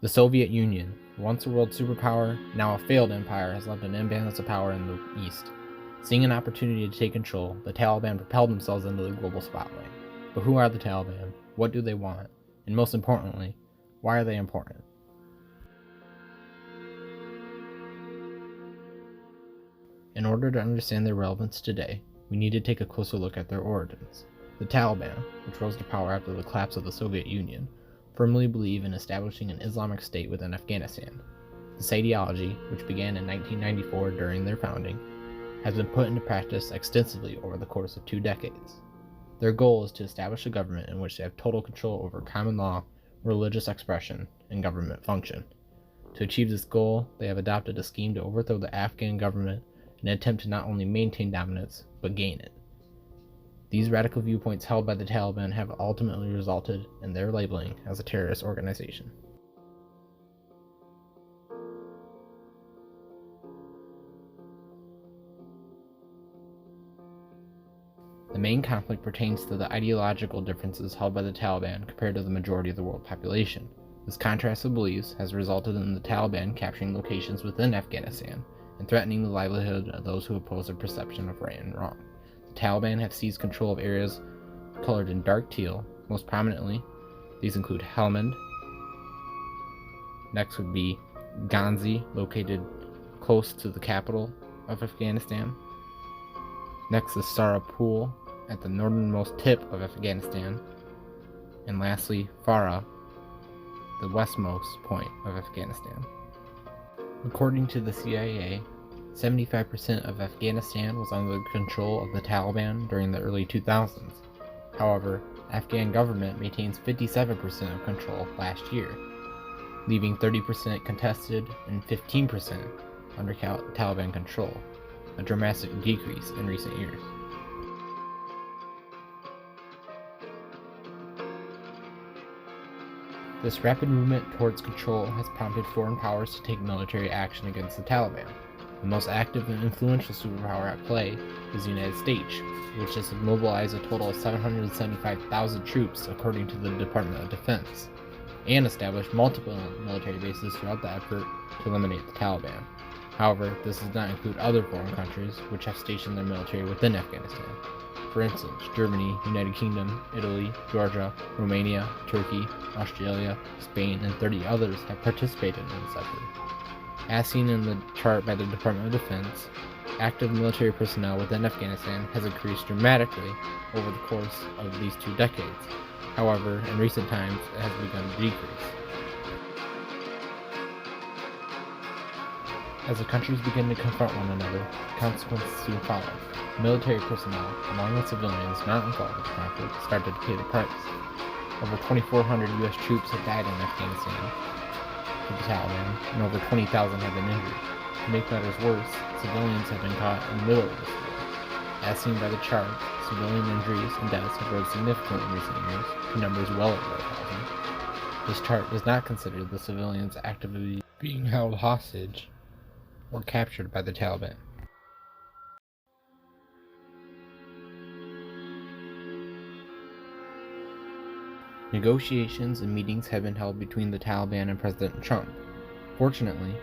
The Soviet Union, once a world superpower, now a failed empire, has left an imbalance of power in the East. Seeing an opportunity to take control, the Taliban propelled themselves into the global spotlight. But who are the Taliban? What do they want? And most importantly, why are they important? In order to understand their relevance today, we need to take a closer look at their origins. The Taliban, which rose to power after the collapse of the Soviet Union, firmly believe in establishing an Islamic state within Afghanistan. This ideology, which began in 1994 during their founding, has been put into practice extensively over the course of 2 decades. Their goal is to establish a government in which they have total control over common law, religious expression, and government function. To achieve this goal, they have adopted a scheme to overthrow the Afghan government in an attempt to not only maintain dominance, but gain it. These radical viewpoints held by the Taliban have ultimately resulted in their labeling as a terrorist organization. The main conflict pertains to the ideological differences held by the Taliban compared to the majority of the world population. This contrast of beliefs has resulted in the Taliban capturing locations within Afghanistan and threatening the livelihood of those who oppose their perception of right and wrong. The Taliban have seized control of areas colored in dark teal. Most prominently, these include Helmand. Next would be Ghazni, located close to the capital of Afghanistan. Next is Sarapul, at the northernmost tip of Afghanistan. And lastly, Farah, the westmost point of Afghanistan. According to the CIA, 75% of Afghanistan was under the control of the Taliban during the early 2000s. However, Afghan government maintains 57% of control last year, leaving 30% contested and 15% under Taliban control, a dramatic decrease in recent years. This rapid movement towards control has prompted foreign powers to take military action against the Taliban. The most active and influential superpower at play is the United States, which has mobilized a total of 775,000 troops according to the Department of Defense, and established multiple military bases throughout the effort to eliminate the Taliban. However, this does not include other foreign countries which have stationed their military within Afghanistan. For instance, Germany, United Kingdom, Italy, Georgia, Romania, Turkey, Australia, Spain, and 30 others have participated in this effort. As seen in the chart by the Department of Defense, active military personnel within Afghanistan has increased dramatically over the course of these 2 decades. However, in recent times, it has begun to decrease. As the countries begin to confront one another, consequences soon follow. Military personnel, along with civilians not involved in the conflict, started to pay the price. Over 2,400 U.S. troops have died in Afghanistan with the Taliban, and over 20,000 have been injured. To make matters worse, civilians have been caught in the middle of this war. As seen by the chart, civilian injuries and deaths have rose significantly in recent years, to numbers well over 1,000. This chart does not consider the civilians actively being held hostage or captured by the Taliban. Negotiations and meetings have been held between the Taliban and President Trump. Fortunately,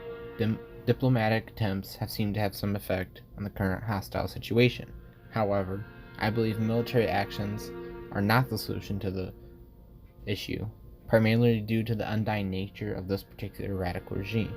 diplomatic attempts have seemed to have some effect on the current hostile situation. However, I believe military actions are not the solution to the issue, primarily due to the undying nature of this particular radical regime.